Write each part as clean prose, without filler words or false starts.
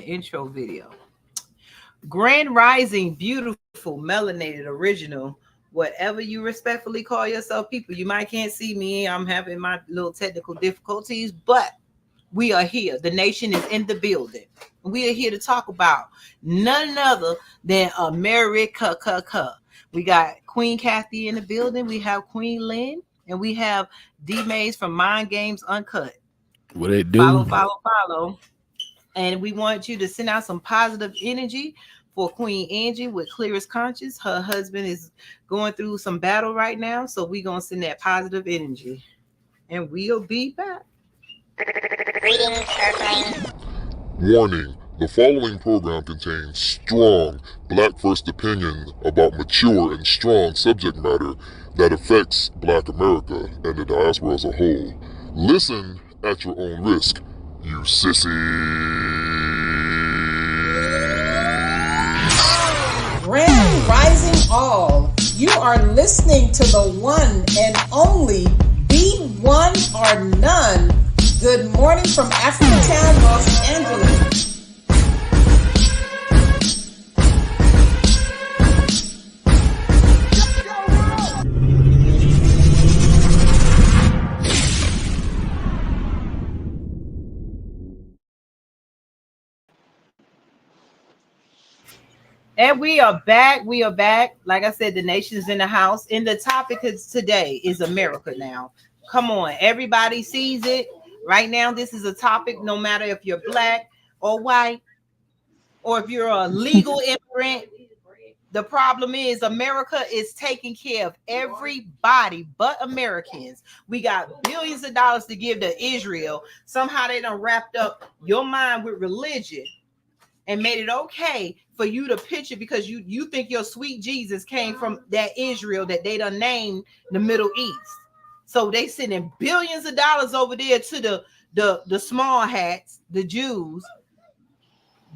intro video. Grand Rising, beautiful, melanated, original, whatever you respectfully call yourself, people. You might can't see me. I'm having my little technical difficulties, but we are here. The nation is in the building. We are here to talk about none other than America. We got Queen Kathy in the building. We have Queen Lynn, and we have D Mays from Mind Games Uncut. What they Follow, do? follow. And we want you to send out some positive energy for Queen Angie with clearest conscience. Her husband is going through some battle right now, so we're going to send that positive energy. And we'll be back. Greetings, Earthlings. Warning, the following program contains strong Black first opinion about mature and strong subject matter that affects Black America and the diaspora as a whole. Listen at your own risk, you sissy. Grand Rising All, you are listening to the one and only Be One or None. Good morning from Africatown, Los Angeles. And we are back. We are back. Like I said, the nation's in the house. And the topic today is America now. Come on. Everybody sees it. Right now, this is a topic no matter if you're Black or white or if you're a legal immigrant. The problem is America is taking care of everybody but Americans. We got billions of dollars to give to Israel. Somehow they done wrapped up your mind with religion and made it okay for you to picture because you think your sweet Jesus came from that Israel that they done named the Middle East. So they sending billions of dollars over there to the small hats, the Jews,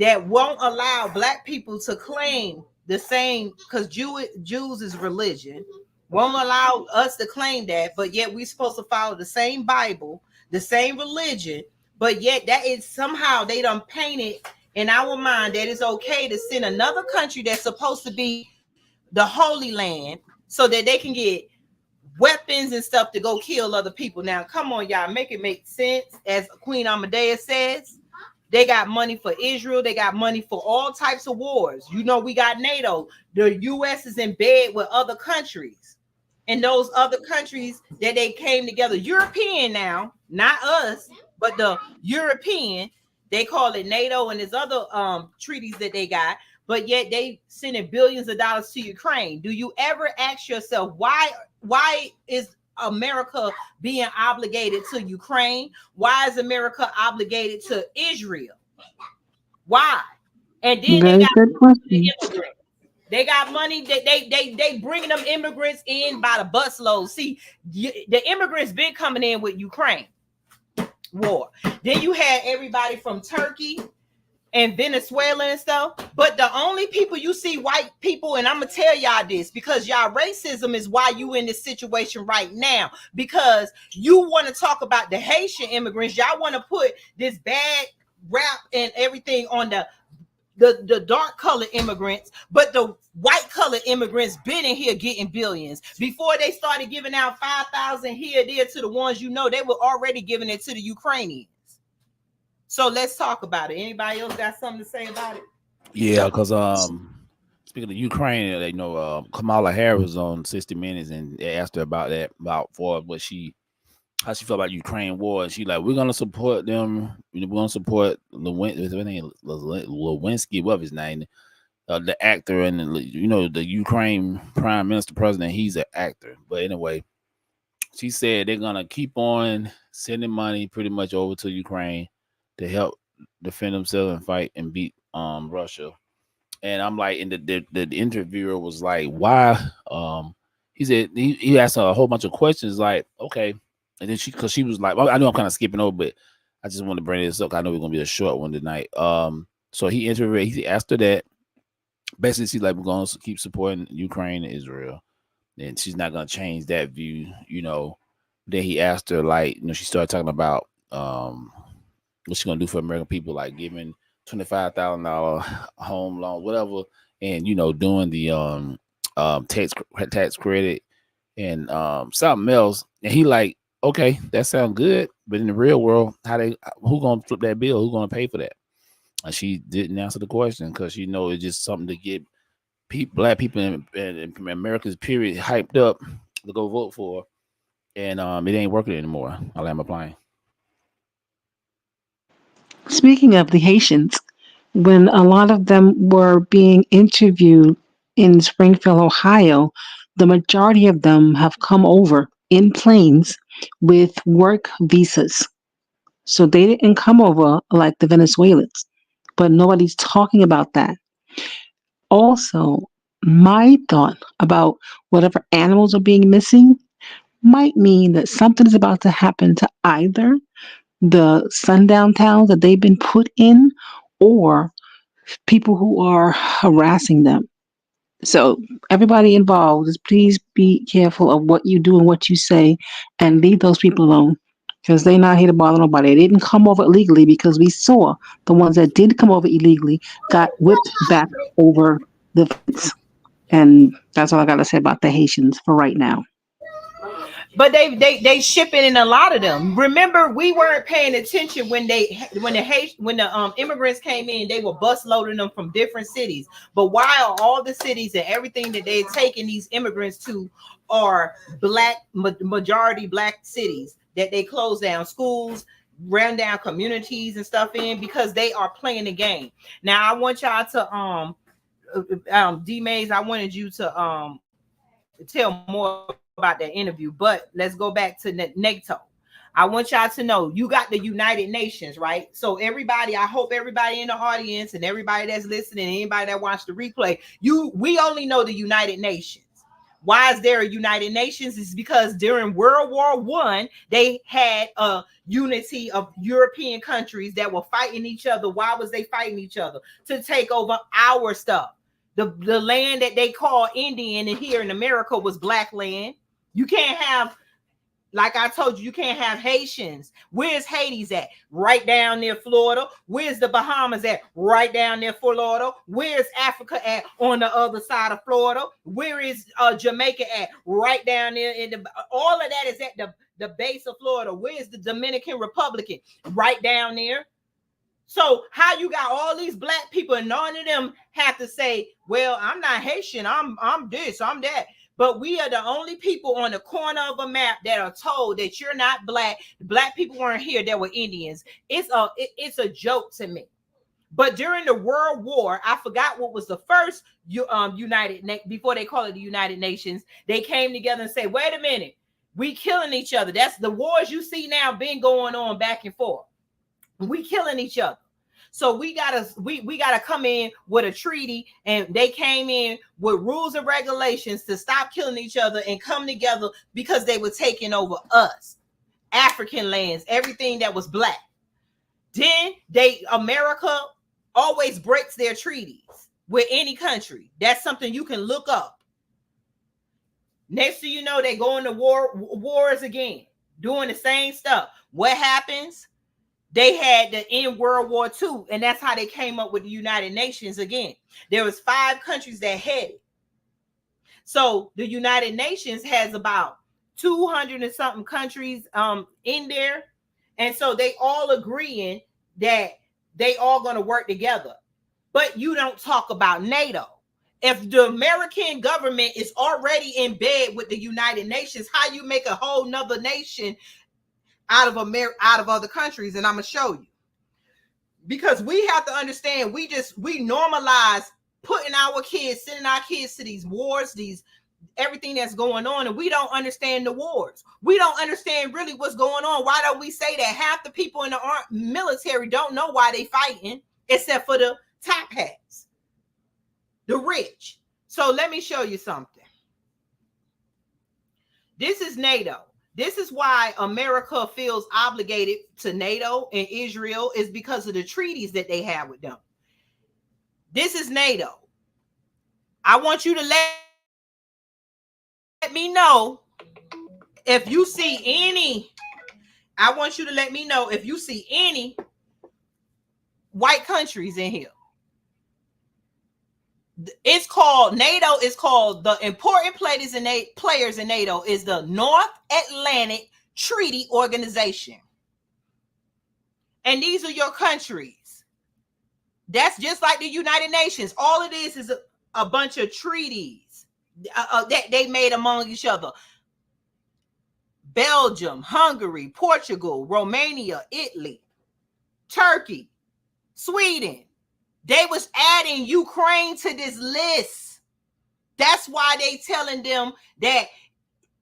that won't allow Black people to claim the same, because Jews is religion, won't allow us to claim that, but yet we're supposed to follow the same Bible, the same religion, but yet that is somehow they done painted in our mind that it's okay to send another country that's supposed to be the Holy Land so that they can get weapons and stuff to go kill other people. Now, come on, y'all, make it make sense. As Queen Amadeus says, they got money for Israel. They got money for all types of wars. You know, we got NATO. The U.S. is in bed with other countries. And those other countries that they came together, European now, not us, but the European, they call it NATO and there's other treaties that they got, but yet they sending billions of dollars to Ukraine. Do you ever ask yourself why is America being obligated to Ukraine? Why is America obligated to Israel? Why? And then Very good question. They got money that they bringing them immigrants in by the busload. See, the immigrants been coming in with Ukraine war. Then you had everybody from Turkey and Venezuela and stuff. But the only people you see white people, and I'm gonna tell y'all this because y'all racism is why you in this situation right now. Because you want to talk about the Haitian immigrants, y'all want to put this bad rap and everything on the dark colored immigrants, but the white colored immigrants been in here getting billions. Before they started giving out 5,000 here, there to the ones you know, they were already giving it to the Ukrainians. So let's talk about it. Anybody else got something to say about it? Yeah, because speaking of Ukraine, they know Kamala Harris on 60 Minutes, and they asked her about that, about for what how she felt about Ukraine war. And she like, we're gonna support them. We're gonna support Lewinsky, what his name, the actor, and the Ukraine Prime Minister President. He's an actor, but anyway, she said they're gonna keep on sending money pretty much over to Ukraine to help defend themselves and fight and beat Russia. And I'm like, and the interviewer was like, why? He said he asked her a whole bunch of questions, like, okay. And then because she was like, well, I know I'm kind of skipping over, but I just want to bring this up. I know we're gonna be a short one tonight. So he interviewed, he asked her that. Basically, she's like, we're gonna keep supporting Ukraine and Israel, and she's not gonna change that view, Then he asked her, like, she started talking about what she's gonna do for American people, like giving $25,000 home loan, whatever, and doing the tax credit and something else. And he like, okay, that sounds good, but in the real world, who gonna flip that bill? Who gonna pay for that? And she didn't answer the question because it's just something to get black people in America's period hyped up to go vote for, and it ain't working anymore. I land my plane. Speaking of the Haitians, when a lot of them were being interviewed in Springfield, Ohio, the majority of them have come over in planes with work visas. So they didn't come over like the Venezuelans, but nobody's talking about that. Also, my thought about whatever animals are being missing might mean that something is about to happen to either the sundown towns that they've been put in or people who are harassing them. So everybody involved, just please be careful of what you do and what you say and leave those people alone because they're not here to bother nobody. They didn't come over illegally because we saw the ones that did come over illegally got whipped back over the fence. And that's all I got to say about the Haitians for right now. But they shipping in a lot of them. Remember, we weren't paying attention when the immigrants came in. They were bus loading them from different cities. But while all the cities and everything that they're taking these immigrants to are majority black cities, that they closed down schools, ran down communities and stuff in because they are playing the game. Now I want y'all to D Mays, I wanted you to tell more about that interview, but let's go back to NATO. I want y'all to know you got the United Nations, right? So everybody, I hope everybody in the audience and everybody that's listening, anybody that watched the replay, we only know the United Nations. Why is there a United Nations? It's because during World War I, they had a unity of European countries that were fighting each other. Why was they fighting each other? To take over our stuff. The land that they call Indian and here in America was black land. You can't have, like I told you, you can't have Haitians. Where's Haiti's at? Right down near Florida. Where's the Bahamas at? Right down near Florida. Where's Africa at? On the other side of Florida. Where is Jamaica at? Right down there. All of that is at the base of Florida. Where's the Dominican Republic? Right down there. So how you got all these black people and none of them have to say, well, I'm not Haitian. I'm this, I'm that. But we are the only people on the corner of a map that are told that you're not black. Black people weren't here. There were Indians. It's a joke to me. But during the World War, I forgot what was the first before they call it the United Nations. They came together and say, wait a minute, we killing each other. That's the wars you see now been going on back and forth. We killing each other. So we gotta come in with a treaty, and they came in with rules and regulations to stop killing each other and come together because they were taking over us, African lands, everything that was black. Then America always breaks their treaties with any country. That's something you can look up. Next thing you know, they go into wars again, doing the same stuff. What happens? They had to end World War II, and that's how they came up with the United Nations again. There was 5 countries that had it. So the United Nations has about 200 and something countries in there. And so they all agreeing that they all going to work together. But you don't talk about NATO. If the American government is already in bed with the United Nations, how you make a whole nother nation out of other countries? And I'm gonna show you, because we have to understand, we normalize putting our kids, sending our kids to these wars, everything that's going on, and we don't understand the wars. We don't understand really what's going on. Why don't we say that half the people in the military don't know why they fighting, except for the top hats, the rich? So let me show you something. This is NATO. This is why America feels obligated to NATO and Israel, is because of the treaties that they have with them. This is NATO. I want you to let me know if you see any. I want you to let me know if you see any white countries in here. It's called NATO. It's called the important players in NATO is the North Atlantic Treaty Organization. And these are your countries. That's just like the United Nations. All it is a bunch of treaties that they made among each other. Belgium, Hungary, Portugal, Romania, Italy, Turkey, Sweden. They was adding Ukraine to this list. That's why they telling them that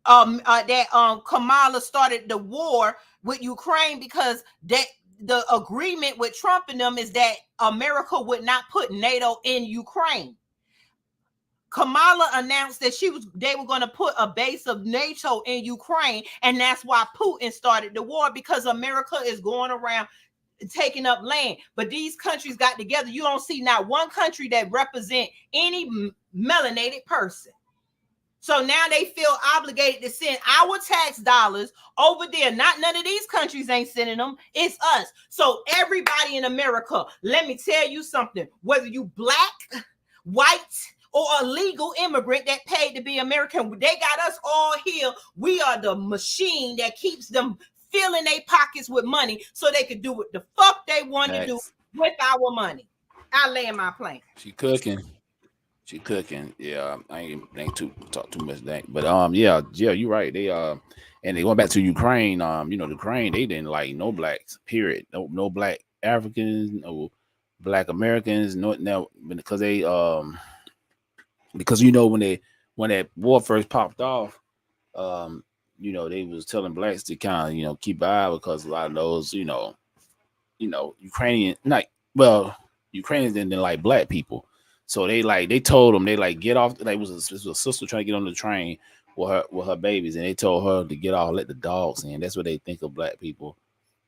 Kamala started the war with Ukraine, because that the agreement with Trump and them is that America would not put NATO in Ukraine. Kamala announced that they were going to put a base of NATO in Ukraine, and that's why Putin started the war, because America is going around taking up land. But these countries got together. You don't see not one country that represent any melanated person. So now they feel obligated to send our tax dollars over there. None of these countries ain't sending them. It's us. So everybody in America, let me tell you something. Whether you black, white, or a legal immigrant that paid to be American, they got us all here. We are the machine that keeps them filling their pockets with money so they could do what the fuck they want to do with our money. I land my plane. She cooking. Yeah, I ain't talk too much that, but yeah, you're right. They and they going back to Ukraine. Ukraine, they didn't like no blacks. Period. No black Africans, no black Americans. No, because they because when that war first popped off, they was telling blacks to kind of keep an eye, because a lot of those Ukrainians didn't like black people. So they told them, get off. Like, it was a sister trying to get on the train with her babies, and they told her to get off, let the dogs in. That's what they think of black people.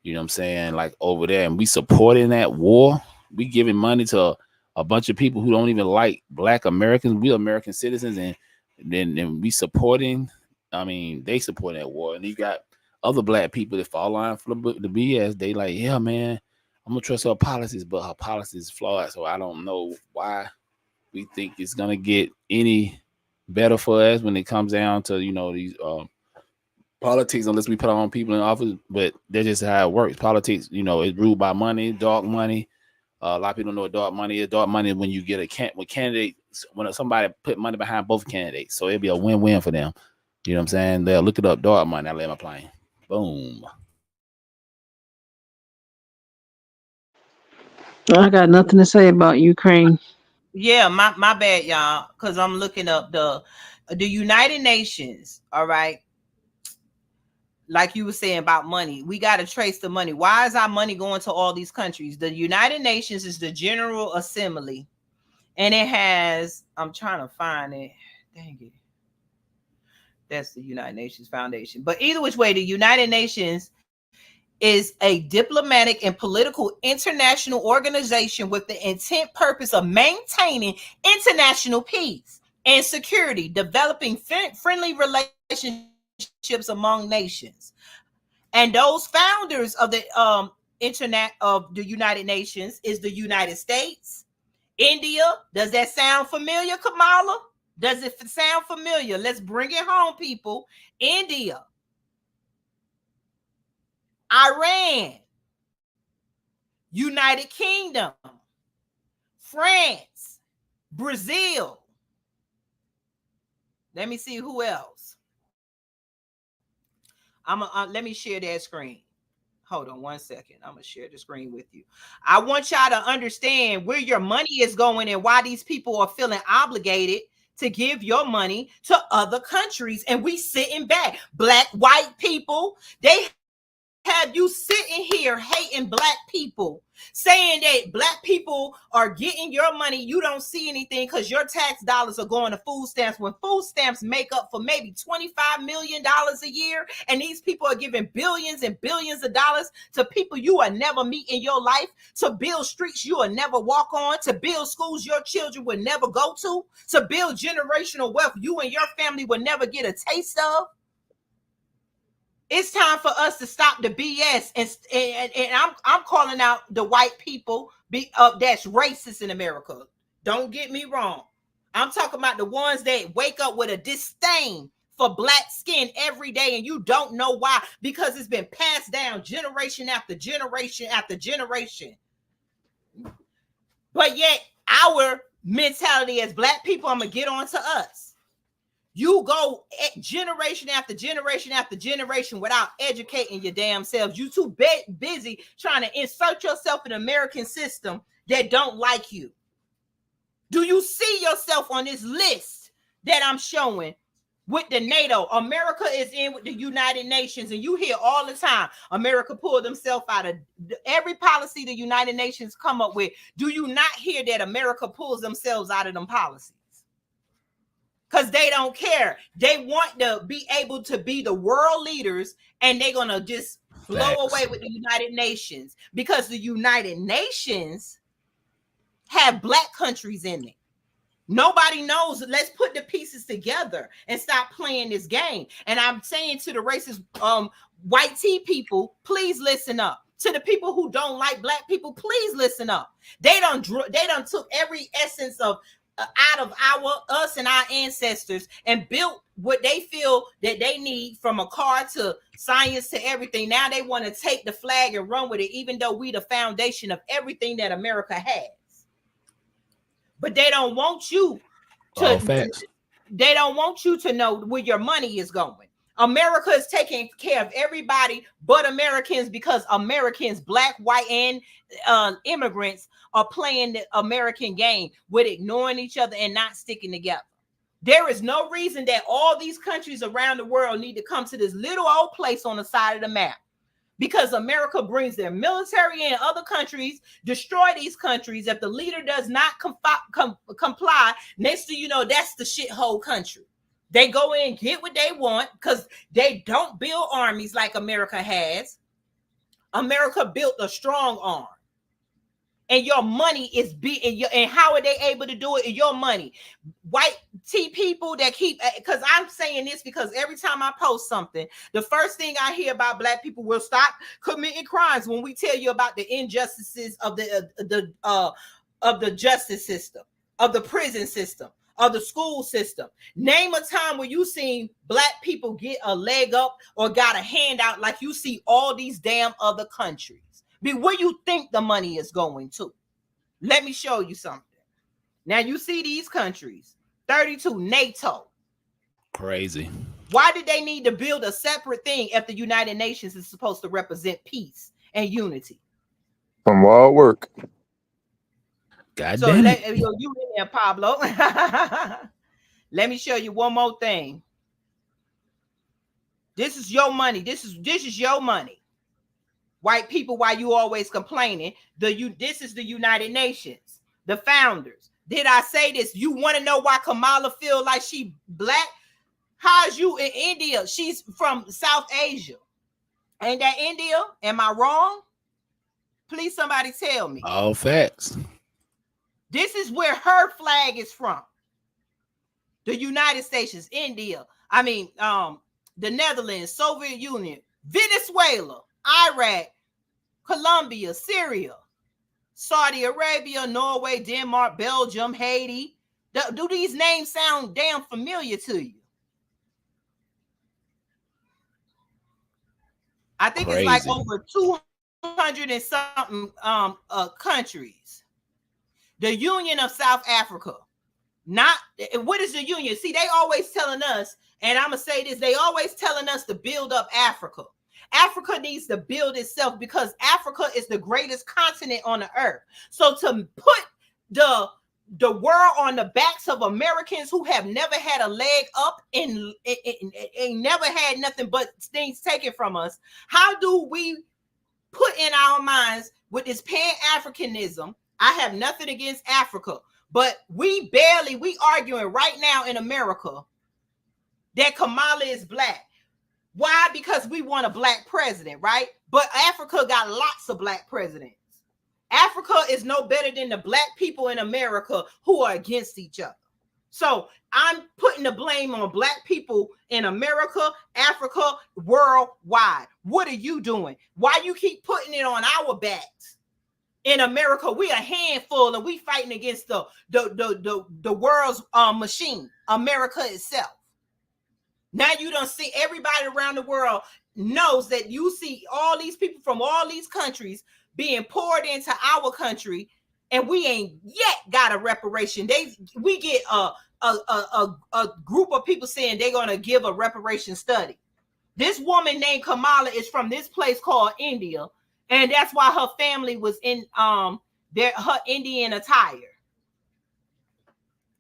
You know what I'm saying? Like, over there, and we supporting that war. We giving money to a bunch of people who don't even like black Americans. We American citizens, and then we supporting. I mean, they support that war, and you got other black people that fall line for the BS. They like, yeah, man, I'm gonna trust her policies, but her policies is flawed. So I don't know why we think it's gonna get any better for us when it comes down to these politics, unless we put our own people in office. But that's just how it works. Politics, it's ruled by money, dark money. A lot of people don't know what dark money is. Dark money is when you get when somebody put money behind both candidates, so it'd be a win-win for them. You know what I'm saying? They'll look it up. Dark money. I land my plane. Boom. I got nothing to say about Ukraine. Yeah, my bad, y'all, because I'm looking up the United Nations. All right. Like you were saying about money, we got to trace the money. Why is our money going to all these countries? The United Nations is the General Assembly, and it has, I'm trying to find it. Dang it. That's the United Nations Foundation. But either which way, the United Nations is a diplomatic and political international organization with the intent purpose of maintaining international peace and security, developing friendly relationships among nations. And those founders of the internet of the United Nations is the United States, India. Does that sound familiar, Kamala? Does it sound familiar? Let's bring it home, people. India, Iran, United Kingdom, France, Brazil. Let me see who else. Let me share that screen. Hold on 1 second. I'm going to share the screen with you. I want y'all to understand where your money is going and why these people are feeling obligated to give your money to other countries. And we sitting back. Black, white people, they have you sitting here hating black people, saying that black people are getting your money. You don't see anything because your tax dollars are going to food stamps, when food stamps make up for maybe $25 million a year. And these people are giving billions and billions of dollars to people you will never meet in your life, to build streets you will never walk on, to build schools your children will never go to build generational wealth you and your family will never get a taste of. It's time for us to stop the BS, and I'm calling out the white people, that's racist in America. Don't get me wrong. I'm talking about the ones that wake up with a disdain for black skin every day, and you don't know why, because it's been passed down generation after generation after generation. But yet our mentality as black people, I'm gonna get on to us. You go generation after generation after generation without educating your damn selves. You too busy trying to insert yourself in the American system that don't like you. Do you see yourself on this list that I'm showing with the NATO? America is in with the United Nations, and you hear all the time America pulled themselves out of every policy the United Nations come up with. Do you not hear that America pulls themselves out of them policies? Because they don't care. They want to be able to be the world leaders, and they're going to just blow away with the United Nations, because the United Nations have black countries in it. Nobody knows. Let's put the pieces together and stop playing this game. And I'm saying to the racist white tea people, please listen up. To the people who don't like black people, please listen up. They done took every essence of out of us and our ancestors and built what they feel that they need, from a car to science to everything. Now they want to take the flag and run with it, even though we the foundation of everything that America has. But they don't want you to. They don't want you to know where your money is going. America is taking care of everybody but Americans, because Americans, black, white, and immigrants, are playing the American game with ignoring each other and not sticking together. There is no reason that all these countries around the world need to come to this little old place on the side of the map, because America brings their military in other countries, destroy these countries. If the leader does not comply, next thing you know, that's the shithole country. They go in, get what they want, because they don't build armies like America has. America built a strong arm. And your money is and how are they able to do it? Your money. White tea people that keep, because I'm saying this because every time I post something, the first thing I hear about black people will stop committing crimes when we tell you about the injustices of the justice system, of the prison system, of the school system. Name a time where you seen black people get a leg up or got a handout like you see all these damn other countries. Be where you think the money is going to. Let me show you something. Now you see these countries, 32, NATO. Crazy. Why did they need to build a separate thing if the United Nations is supposed to represent peace and unity? From wild work. God so damn it. You in there, Pablo. Let me show you one more thing. This is your money. This is your money. White people, why you always complaining? This is the United Nations, the founders. Did I say this? You want to know why Kamala feel like she black? How's you in India? She's from South Asia. Ain't that India? Am I wrong? Please, somebody tell me. All facts. This is where her flag is from. The United States, India. I mean, the Netherlands, Soviet Union, Venezuela, Iraq, Colombia, Syria, Saudi Arabia, Norway, Denmark, Belgium, Haiti. Do these names sound damn familiar to you? I think Crazy. It's like over 200 and something countries. The Union of South Africa. What is the Union? See, they always telling us, and I'm going to say this, they always telling us to build up Africa. Africa needs to build itself because Africa is the greatest continent on the earth. So to put the world on the backs of Americans who have never had a leg up and never had nothing but things taken from us, how do we put in our minds with this Pan-Africanism? I have nothing against Africa, but we arguing right now in America that Kamala is black. Why? Because we want a black president, right? But Africa got lots of black presidents. Africa is no better than the black people in America who are against each other. So I'm putting the blame on black people in America, Africa, worldwide. What are you doing? Why you keep putting it on our backs? In America, we a handful, and we fighting against the world's machine, America itself. Now you don't see everybody around the world knows that you see all these people from all these countries being poured into our country, and we ain't yet got a reparation. We get a group of people saying they're gonna give a reparation study. This woman named Kamala is from this place called India, and that's why her family was in her Indian attire.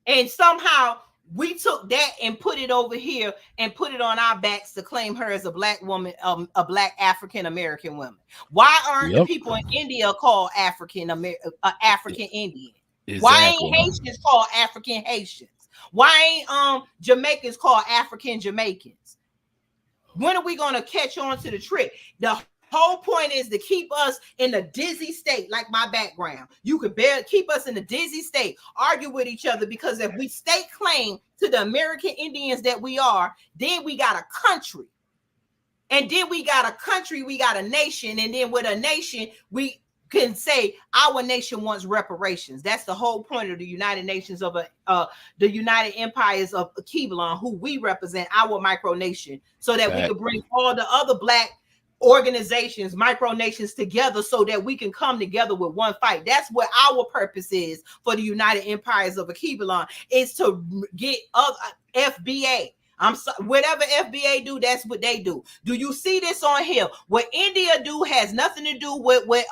And somehow we took that and put it over here and put it on our backs to claim her as a black woman, a black African American woman. Why aren't the people in India called African Indian? Exactly. Why ain't Haitians called African Haitians? Why ain't Jamaicans called African Jamaicans? When are we gonna catch on to the trick? The whole point is to keep us in a dizzy state, like my background. You could keep us in a dizzy state, argue with each other, because if we stake claim to the American Indians that we are, then we got a country. And then we got a country, we got a nation. And then with a nation, we can say our nation wants reparations. That's the whole point of the United Nations of the United Empires of Kibelon, who we represent, our micronation, so that we could bring all the other black organizations, micronations together so that we can come together with one fight. That's what our purpose is for the United Empires of Kibelon, is to get FBA. Whatever FBA do, that's what they do. Do you see this on here? What India do has nothing to do with what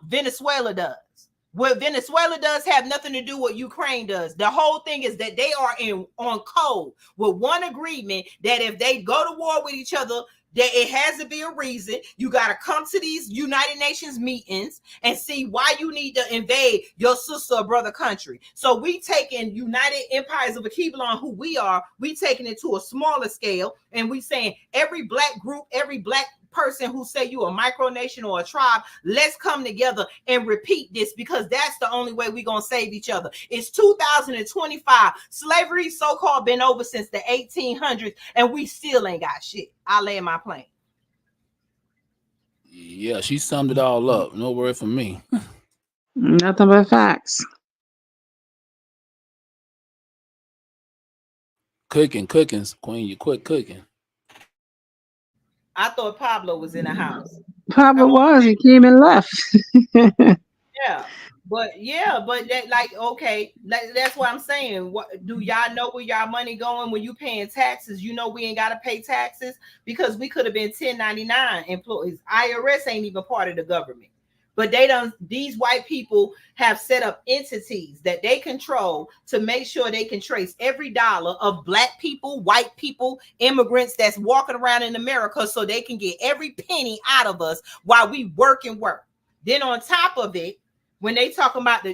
Venezuela does. What Venezuela does have nothing to do with what Ukraine does. The whole thing is that they are on code with one agreement that if they go to war with each other, that it has to be a reason. You got to come to these United Nations meetings and see why you need to invade your sister or brother country. So we taking United Empires of Kibelon, who we are, we taking it to a smaller scale, and we saying every black group, every black person who say you a micronation or a tribe, let's come together and repeat this, because that's the only way we're gonna save each other. It's 2025. Slavery so-called been over since the 1800s, and we still ain't got shit. I lay in my plane. Yeah, she summed it all up. No word from me. Nothing but facts. Cooking, Queen, you quit cooking. I thought Pablo was in the house. Pablo was. He came and left. Yeah, but that, like, okay, that's what I'm saying. What do y'all know where y'all money going when you paying taxes? You know we ain't got to pay taxes because we could have been 1099 employees. IRS ain't even part of the government. But these white people have set up entities that they control to make sure they can trace every dollar of black people, white people, immigrants that's walking around in America, so they can get every penny out of us while we work and work. Then on top of it, when they talking about the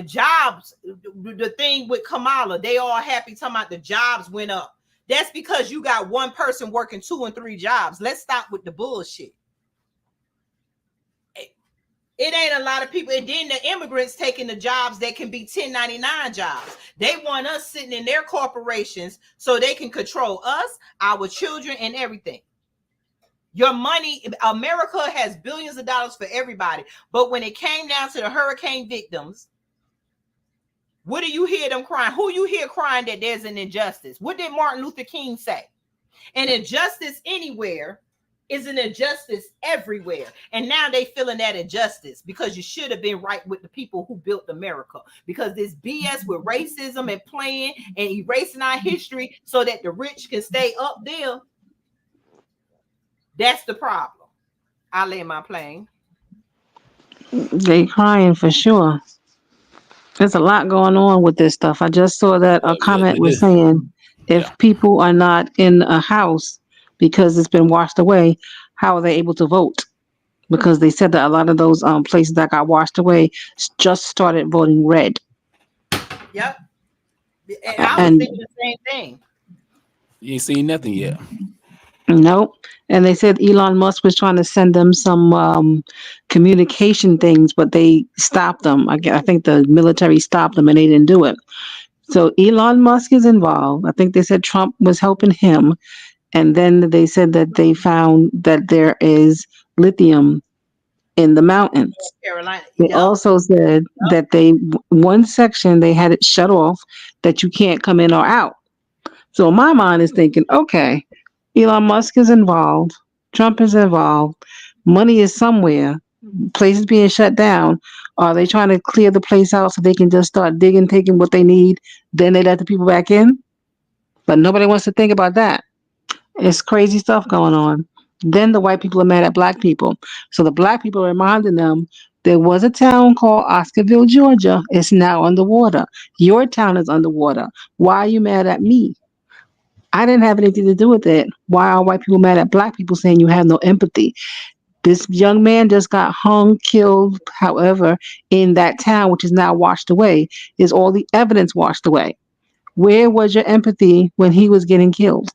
jobs, the thing with Kamala, they all happy talking about the jobs went up. That's because you got one person working 2 and 3 jobs. Let's stop with the bullshit. It ain't a lot of people. And then the immigrants taking the jobs that can be 1099 jobs. They want us sitting in their corporations so they can control us, our children, and everything. Your money, America has billions of dollars for everybody. But when it came down to the hurricane victims, what do you hear them crying? Who you hear crying that there's an injustice? What did Martin Luther King say? An injustice anywhere is an injustice everywhere. And now they feeling that injustice because you should have been right with the people who built America. Because this BS with racism and playing and erasing our history so that the rich can stay up there, that's the problem. I lay my plane. They crying for sure. There's a lot going on with this stuff. I just saw that a comment was saying if people are not in a house because it's been washed away, how are they able to vote? Because they said that a lot of those places that got washed away just started voting red. Yep. And I was thinking the same thing. You ain't seen nothing yet. Nope. And they said Elon Musk was trying to send them some communication things, but they stopped them. I think the military stopped them and they didn't do it. So Elon Musk is involved. I think they said Trump was helping him. And then they said that they found that there is lithium in the mountains. Carolina. They Yep. also said that one section they had it shut off that you can't come in or out. So my mind is thinking, okay, Elon Musk is involved, Trump is involved, money is somewhere, places being shut down. Are they trying to clear the place out so they can just start digging, taking what they need, then they let the people back in? But nobody wants to think about that. It's crazy stuff going on. Then the white people are mad at black people. So the black people are reminding them there was a town called Oscarville, Georgia. It's now underwater. Your town is underwater. Why are you mad at me? I didn't have anything to do with it. Why are white people mad at black people saying you have no empathy? This young man just got hung, killed, however, in that town, which is now washed away. Is all the evidence washed away? Where was your empathy when he was getting killed?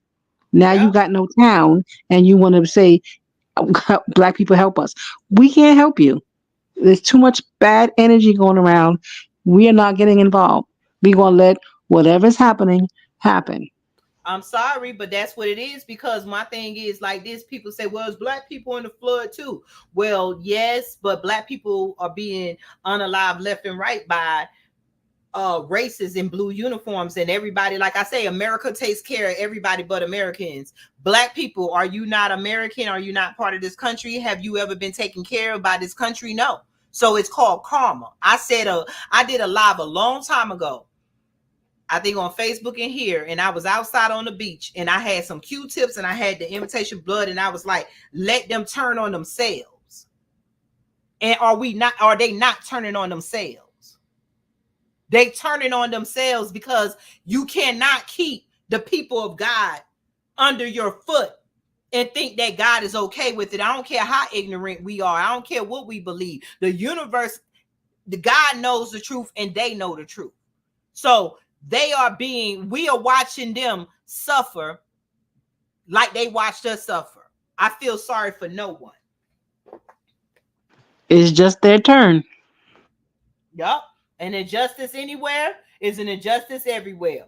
Now you Yep. got no town and you want to say, black people help us. We can't help you. There's too much bad energy going around. We are not getting involved. We're going to let whatever's happening happen. I'm sorry, but that's what it is, because my thing is like this. People say, well, it's black people in the flood too. Well, yes, but black people are being unalived left and right by races in blue uniforms, and everybody, like I say, America takes care of everybody but Americans. Black people, are you not American? Are you not part of this country? Have you ever been taken care of by this country? No. So it's called karma. I did a live a long time ago, I think on Facebook and here, and I was outside on the beach, and I had some Q-tips and I had the imitation blood, and I was like, let them turn on themselves. And are they not turning on themselves? They turning on themselves, because you cannot keep the people of God under your foot and think that God is okay with it. I don't care how ignorant we are. I don't care what we believe. The universe, the God knows the truth, and they know the truth. So we are watching them suffer like they watched us suffer. I feel sorry for no one. It's just their turn. Yup. An injustice anywhere is an injustice everywhere.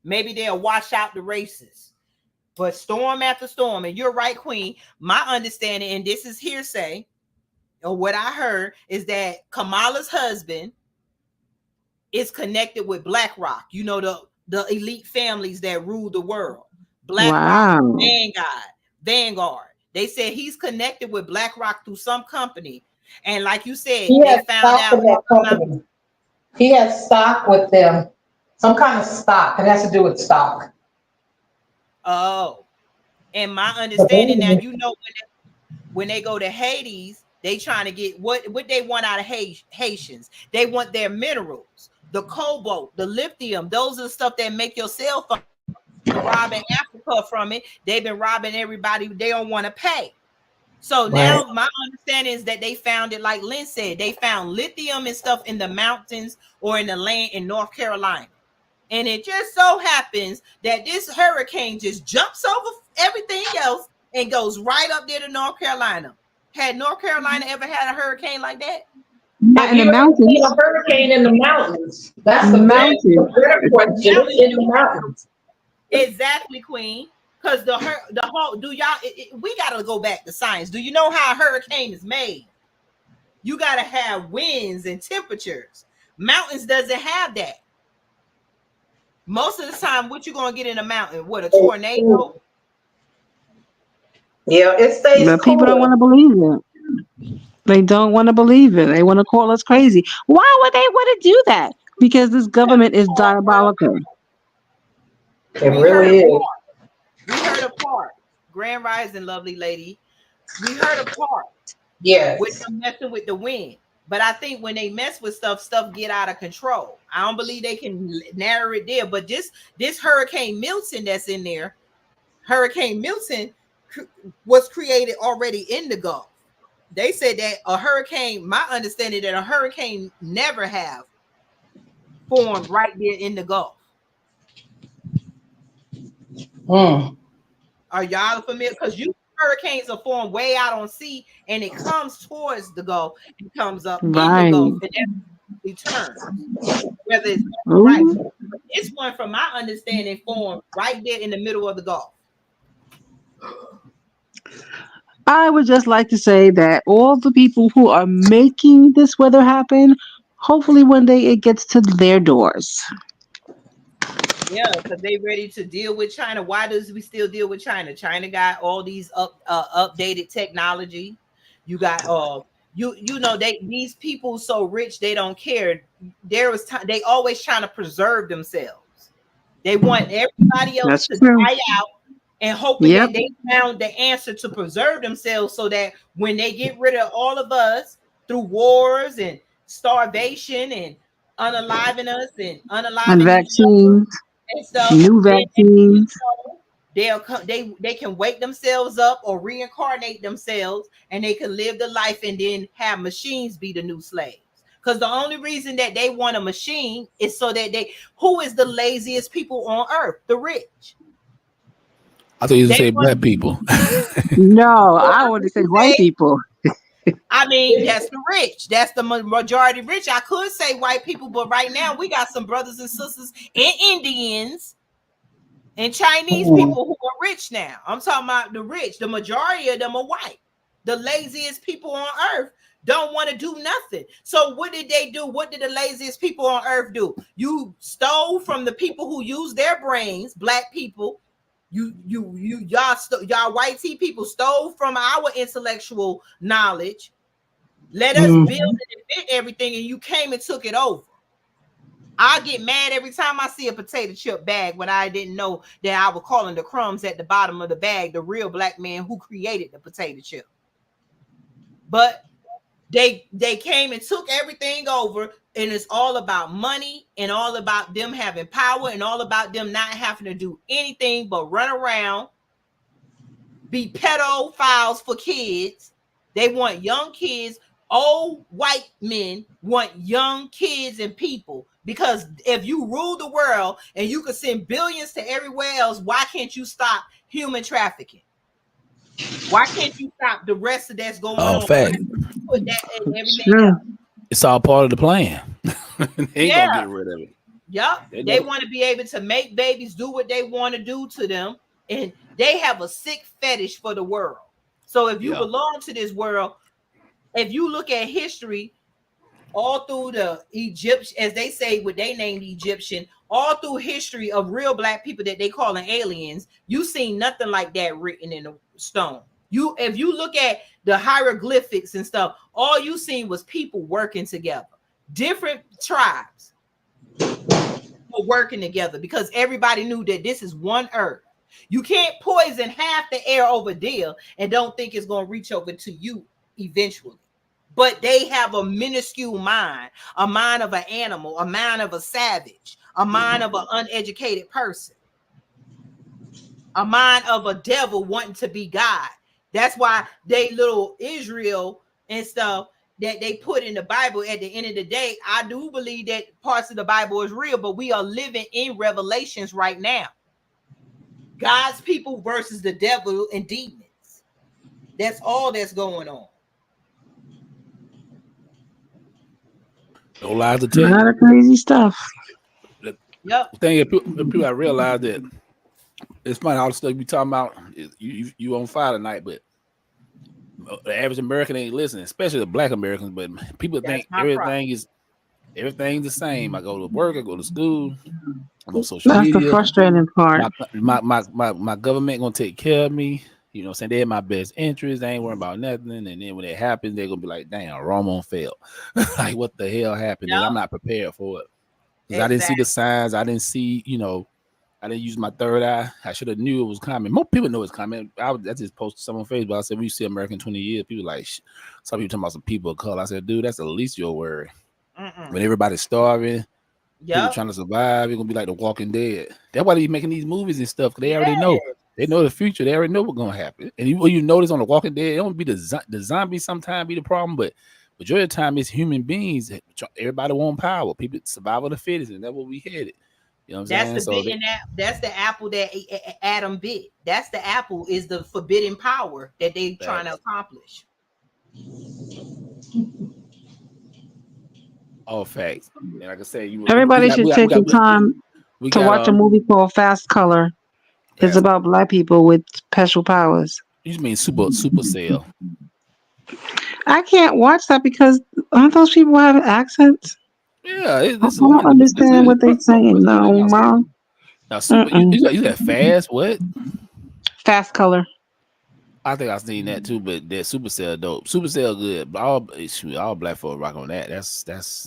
Maybe they'll wash out the races, but storm after storm. And you're right, Queen. My understanding, and this is hearsay, or what I heard, is that Kamala's husband is connected with BlackRock. You know, the elite families that rule the world. BlackRock, Wow. Vanguard. They said he's connected with BlackRock through some company. And like you said, He they has found stock out. with that company. He has stock with them. Some kind of stock. It has to do with stock. Oh. And my understanding now, you know, when they go to Hades, they trying to get what they want out of Haitians. They want their minerals, the cobalt, the lithium. Those are the stuff that make your cell phone. Robbing Africa from it. They've been robbing everybody. They don't want to pay. So now my understanding is that they found it, like Lynn said, they found lithium and stuff in the mountains or in the land in North Carolina. And it just so happens that this hurricane just jumps over everything else and goes right up there to North Carolina. Had North Carolina ever had a hurricane like that? Not in the mountains. A hurricane in the mountains. That's the better question. In the mountains. Exactly, Queen. Because the whole, we got to go back to science. Do you know how a hurricane is made? You got to have winds and temperatures. Mountains doesn't have that. Most of the time, what you going to get in a mountain? What, a tornado? Yeah, it stays But people don't want to believe it. They don't want to believe it. They want to call us crazy. Why would they want to do that? Because this government is diabolical. It really is. We heard a part. Grand Rising, lovely lady. We heard a part. Yes. With them messing with the wind. But I think when they mess with stuff get out of control. I don't believe they can narrow it there. But this Hurricane Milton that's in there, Hurricane Milton was created already in the Gulf. They said that a hurricane, my understanding that a hurricane never have formed right there in the Gulf. Are y'all familiar? Because hurricanes are formed way out on sea, and it comes towards the Gulf and comes up in the Gulf, and then it turns. Whether it's right, this one, from my understanding, formed right there in the middle of the Gulf. I would just like to say that all the people who are making this weather happen, hopefully one day it gets to their doors. Yeah, because they ready to deal with China. Why does we still deal with China? China got all these updated technology. You got you know these people so rich they don't care. There was time they always trying to preserve themselves. They want everybody else That's to true. die out and hoping Yep. that they found the answer to preserve themselves so that when they get rid of all of us through wars and starvation and unaliving us and And unaliving each other vaccines, and stuff, new then vaccines. they'll come, they can wake themselves up or reincarnate themselves and they can live the life and then have machines be the new slaves. Because the only reason that they want a machine is so that who is the laziest people on earth? The rich. I thought you They say want black people. No, I want to say white people. I mean, that's the rich. That's the majority rich. I could say white people, but right now we got some brothers and sisters and Indians and Chinese people who are rich now. I'm talking about the rich. The majority of them are white. The laziest people on earth don't want to do nothing. So what did they do? What did the laziest people on earth do? You stole from the people who use their brains, black people. Y'all white tea people stole from our intellectual knowledge. Let us build and invent everything, and you came and took it over. I get mad every time I see a potato chip bag when I didn't know that I was calling the crumbs at the bottom of the bag the real black man who created the potato chip. But they came and took everything over, and it's all about money and all about them having power and all about them not having to do anything but run around, be pedophiles for kids. They want young kids. Old white men want young kids and people, because if you rule the world and you could send billions to everywhere else, why can't you stop human trafficking? Why can't you stop the rest of that's going on? Fact. Put that in everything True. else. It's all part of the plan. They ain't gonna get rid of it. Yep. They want to be able to make babies do what they want to do to them, and they have a sick fetish for the world. So if you belong to this world, if you look at history, all through the Egyptian, as they say, what they named Egyptian, all through history of real black people that they calling aliens, you seen nothing like that written in the stone. If you look at the hieroglyphics and stuff, all you seen was people working together, different tribes were working together because everybody knew that this is one earth. You can't poison half the air over there and don't think it's going to reach over to you eventually. But they have a minuscule mind, a mind of an animal, a mind of a savage, a mind of an uneducated person, a mind of a devil wanting to be God. That's why they little Israel and stuff that they put in the Bible, at the end of the day, I do believe that parts of the Bible is real, but we are living in Revelations right now. God's people versus the devil and demons. That's all that's going on. No lies to tell A lot you. of crazy stuff. Yep. The thing is, people I realize that it's funny all the stuff you talking about. You on fire tonight, but the average American ain't listening, especially the Black Americans. But people think everything's the same. I go to work, I go to school, I go to social That's media. the frustrating part. My government gonna take care of me. You know what I'm saying? They have my best interest. They ain't worrying about nothing. And then when it happens, they're gonna be like, damn, Rome failed. Like, what the hell happened? And I'm not prepared for it. Because I didn't see the signs. I didn't see, I didn't use my third eye. I should have knew it was coming. Most people know it's coming. I just posted something on Facebook. I said, we see American 20 years. People like, some people talking about some people of color. I said, dude, that's the least you'll worry. When everybody's starving, people trying to survive, it's gonna be like The Walking Dead. That's why they're making these movies and stuff, because they already know. They know the future. They already know what's gonna happen. And you notice on The Walking Dead, it don't be the zombies sometimes be the problem, but majority of the time it's human beings. Everybody want power. People, survival of the fittest, and that's what we headed. You know what I'm saying? That's the apple that Adam bit. That's the apple, is the forbidden power that they trying to accomplish. All facts. And like I said, everybody should take the time to watch a movie called Fast Color. It's about Black people with special powers. You mean Supercell? I can't watch that because aren't those people having accents? Yeah, I this is don't understand what they're saying. what's No, now? mom. Now, super, Mm-mm. you got fast. What? Fast color. I think I seen that too, but that Supercell dope. Supercell good. But all black folk rock on that. That's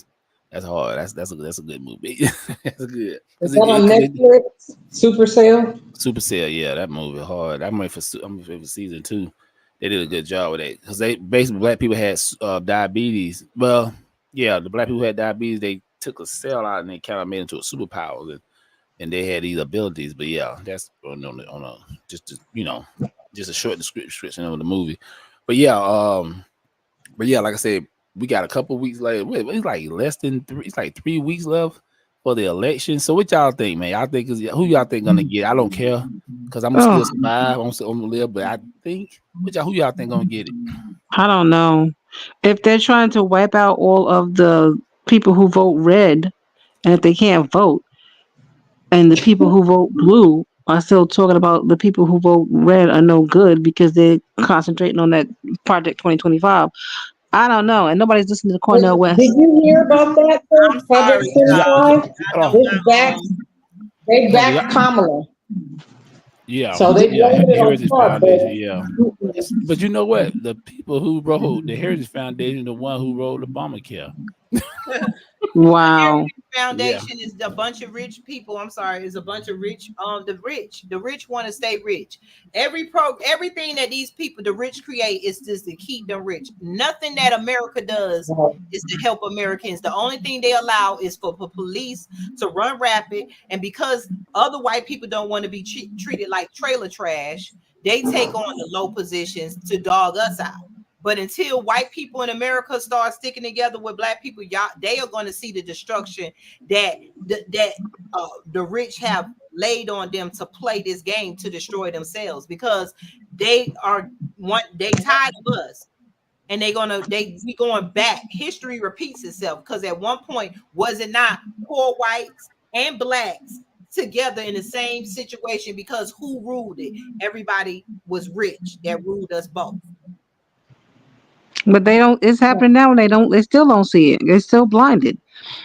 hard. That's a good movie. That's good. Is that on Netflix? Supercell? Supercell, yeah, that movie hard. I'm ready for season 2. They did a good job with that because they basically black people had diabetes. Well, yeah, the black people who had diabetes. They took a cell out and they kind of made it into a superpower, and they had these abilities. But yeah, that's on a just a short description of the movie. But yeah, like I said, we got a couple weeks later. It's like less than 3. It's like 3 weeks left for the election. So what y'all think, man? Y'all think who y'all think gonna get? I don't care because I'm gonna still survive. I'm gonna live. But I think who y'all think gonna get it? I don't know. If they're trying to wipe out all of the people who vote red, and if they can't vote, and the people who vote blue are still talking about the people who vote red are no good because they're concentrating on that Project 2025. I don't know. And nobody's listening to Cornel West. Did you hear about that? I'm Project sorry, 25? They backed Kamala. Yeah. So they blamed it on Heritage Trump, Foundation. Yeah. But you know what? The people who wrote the Heritage Foundation, the one who wrote Obamacare. Wow. Foundation is a bunch of rich people. I'm sorry, is a bunch of rich. The rich want to stay rich. Everything that these people, the rich, create is just to keep them rich. Nothing that America does is to help Americans. The only thing they allow is for police to run rapid, and because other white people don't want to be treated like trailer trash, they take on the low positions to dog us out. But until white people in America start sticking together with black people, they are going to see the destruction that the rich have laid on them to play this game to destroy themselves, because they tired of us, and we going back. History repeats itself, because at one point, was it not poor whites and blacks together in the same situation? Because who ruled it? Everybody was rich that ruled us both. But they don't. It's happening now, and they still don't see it. They're still blinded.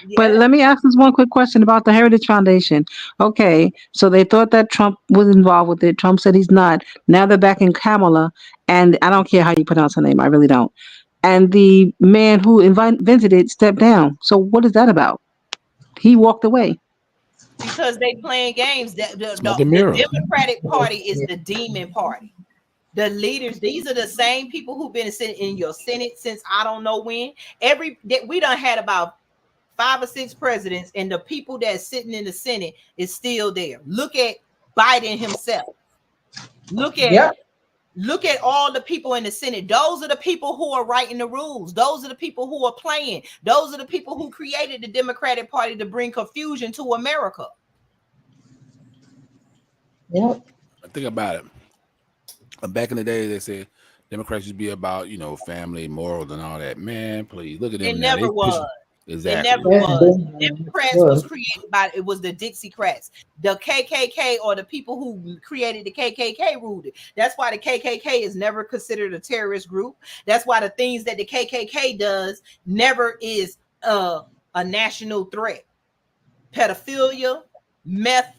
Yeah. But let me ask this one quick question about the Heritage Foundation. Okay, so they thought that Trump was involved with it. Trump said he's not. Now they're backing Kamala, and I don't care how you pronounce her name. I really don't. And the man who invented it stepped down. So what is that about? He walked away. Because they playing games. The Democratic Party is the demon party. The leaders, these are the same people who've been sitting in your Senate since I don't know when. We done had about 5 or 6 presidents, and the people that's sitting in the Senate is still there. Look at Biden himself. Look at all the people in the Senate. Those are the people who are writing the rules. Those are the people who are playing. Those are the people who created the Democratic Party to bring confusion to America. Yep. Think about it. Back in the day, they said Democrats should be about, family, morals, and all that. Man, please look at them. It never was. Exactly. It never was. Democrats was created it was the Dixiecrats. The KKK, or the people who created the KKK, ruled it. That's why the KKK is never considered a terrorist group. That's why the things that the KKK does never is a national threat. Pedophilia, meth,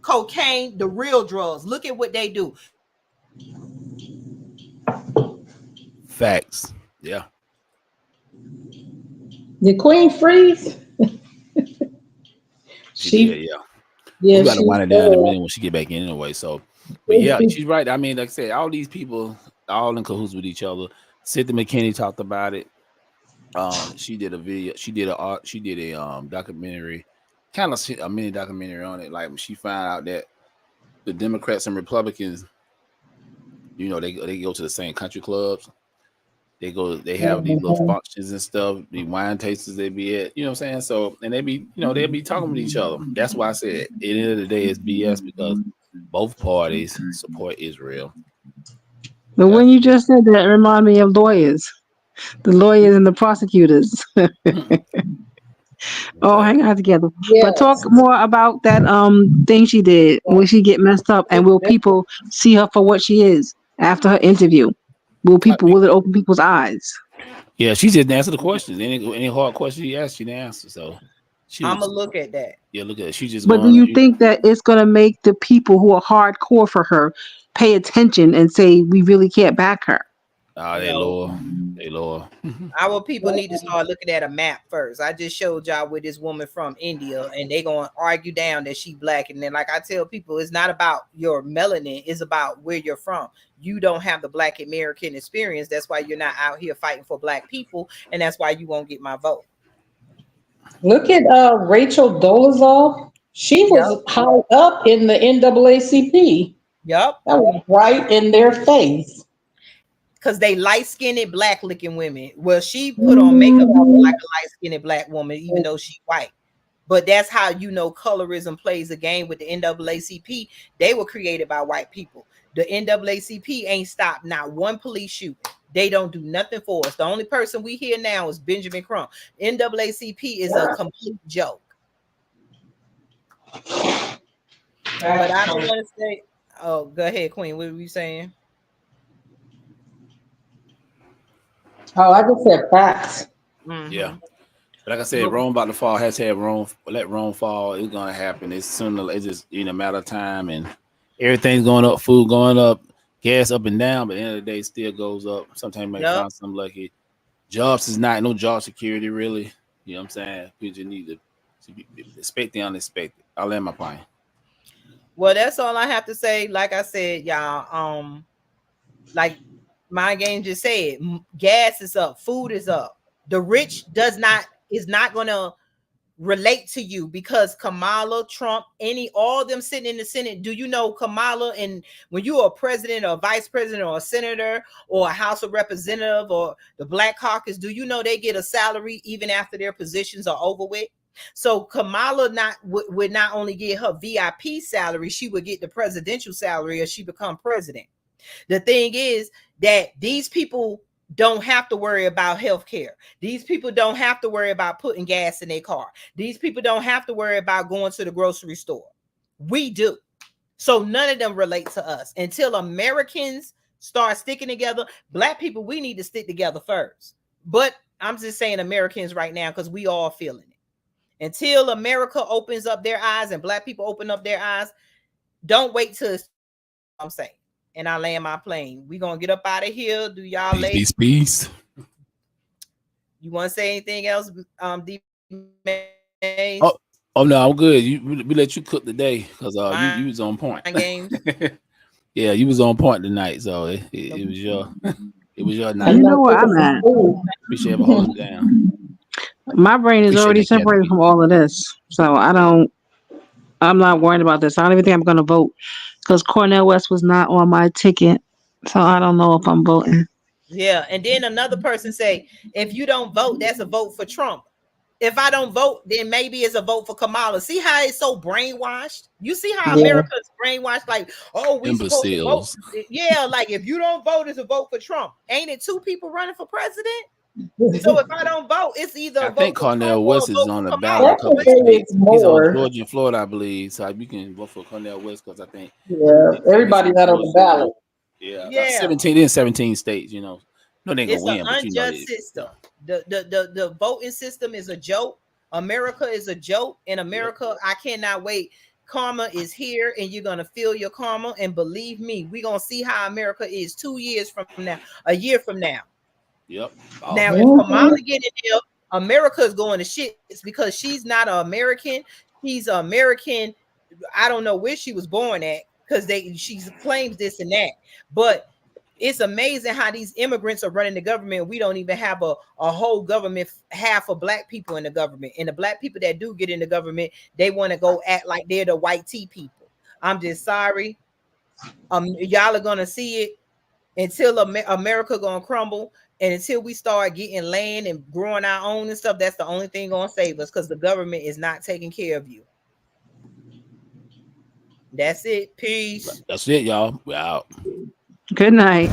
cocaine, the real drugs. Look at what they do. Facts. Yeah. The Queen freeze. She did, yeah. We gotta wind it down in a minute when she get back in anyway. So, but yeah, she's right. I mean, like I said, all these people all in cahoots with each other. Cynthia McKinney talked about it. She did a video. She did a documentary, kind of a mini documentary on it. Like, she found out that the Democrats and Republicans, they go to the same country clubs. They have these little functions and stuff, the wine tasters they be at, you know what I'm saying? So, and they'll be talking with each other. That's why I said at the end of the day it's BS, because both parties support Israel. But when you just said that, it reminded me of lawyers. The lawyers and the prosecutors. Oh, hang on together. Yes. But talk more about that thing she did. Will she get messed up, and will people see her for what she is? after her interview? Will it open people's eyes? Yeah, she just answered the questions. Any hard question you asked, she didn't answer. So I'm gonna look at that. Yeah, look at it. She just But do going. you think that it's going to make the people who are hardcore for her pay attention and say, we really can't back her? They No. lower. Our people need to start looking at a map first. I just showed y'all with this woman from India, and they gonna argue down that she black. And then, like I tell people, it's not about your melanin; it's about where you're from. You don't have the Black American experience. That's why you're not out here fighting for Black people, and that's why you won't get my vote. Look at Rachel Dolezal. She was high up in the NAACP. Yep. That was right in their face. Because they light-skinned black-looking women. Well, she put on makeup like a light-skinned black woman, even though she's white. But that's how you know colorism plays a game with the NAACP. They were created by white people. The NAACP ain't stopped not one police shooting. They don't do nothing for us. The only person we hear now is Benjamin Crump. NAACP is a complete joke. But I don't want to say. Oh, go ahead, Queen. What were you saying? Oh, I just said facts. Mm-hmm. Yeah. But like I said, Rome about to fall. Has to have Rome. Let Rome fall. It's gonna happen. It's sooner. It's just a matter of time, and everything's going up. Food going up. Gas up and down. But at the end of the day, it still goes up. Sometimes you might find something lucky. Jobs is no job security really. You know what I'm saying? You just need to expect the unexpected. I'll land my plane. Well, that's all I have to say. Like I said, y'all. Like my game just said, gas is up, food is up. The rich is not gonna relate to you because Kamala, Trump, all them sitting in the Senate. Do you know Kamala? And when you are a president or a vice president or a senator or a House of Representative or the Black Caucus, do you know they get a salary even after their positions are over with? So Kamala would not only get her VIP salary, she would get the presidential salary as she become president. The thing is that these people don't have to worry about health care. These people don't have to worry about putting gas in their car. These people don't have to worry about going to the grocery store. We do. So none of them relate to us. Until Americans start sticking together, Black people, we need to stick together first. But I'm just saying Americans right now because we all feeling it. Until America opens up their eyes and Black people open up their eyes, don't wait till I'm saying. And I land my plane. We gonna get up out of here. Do y'all ladies? Peace. You want to say anything else? D. Oh no, I'm good. We let you cook today because you was on point. Games. Yeah, you was on point tonight. So it was your night. You know where I'm at. Appreciate it holding down. My brain is already separated from all of this, so I'm not worried about this. I don't even think I'm going to vote because Cornel West was not on my ticket, so I don't know if I'm voting. Yeah, and then another person say, if you don't vote, that's a vote for Trump. If I don't vote, then maybe it's a vote for Kamala. See how it's so brainwashed? You see how America's brainwashed? Like, oh, we supposed to vote. Yeah, like if you don't vote, it's a vote for Trump. Ain't it two people running for president? So if I don't vote, it's either I think Cornel West is on the ballot. He's on Georgia and Florida, I believe. So you can vote for Cornel West because I think everybody's not on the ballot. Yeah, 17 states. You know, no, they ain't it's gonna win. An unjust system. The voting system is a joke. America is a joke. In America, I cannot wait. Karma is here, and you're gonna feel your karma. And believe me, we're gonna see how America is 2 years from now, a year from now. Yep. Now, if Kamala get in there, America is going to shit. It's because she's not an American. She's an American. I don't know where she was born at because she claims this and that. But it's amazing how these immigrants are running the government. We don't even have a whole government, half of Black people in the government. And the Black people that do get in the government, they want to go act like they're the white tea people. I'm just sorry. Y'all are going to see it until America going to crumble. And until we start getting land and growing our own and stuff, that's the only thing going to save us because the government is not taking care of you. That's it. Peace. That's it, y'all. We're out. Good night.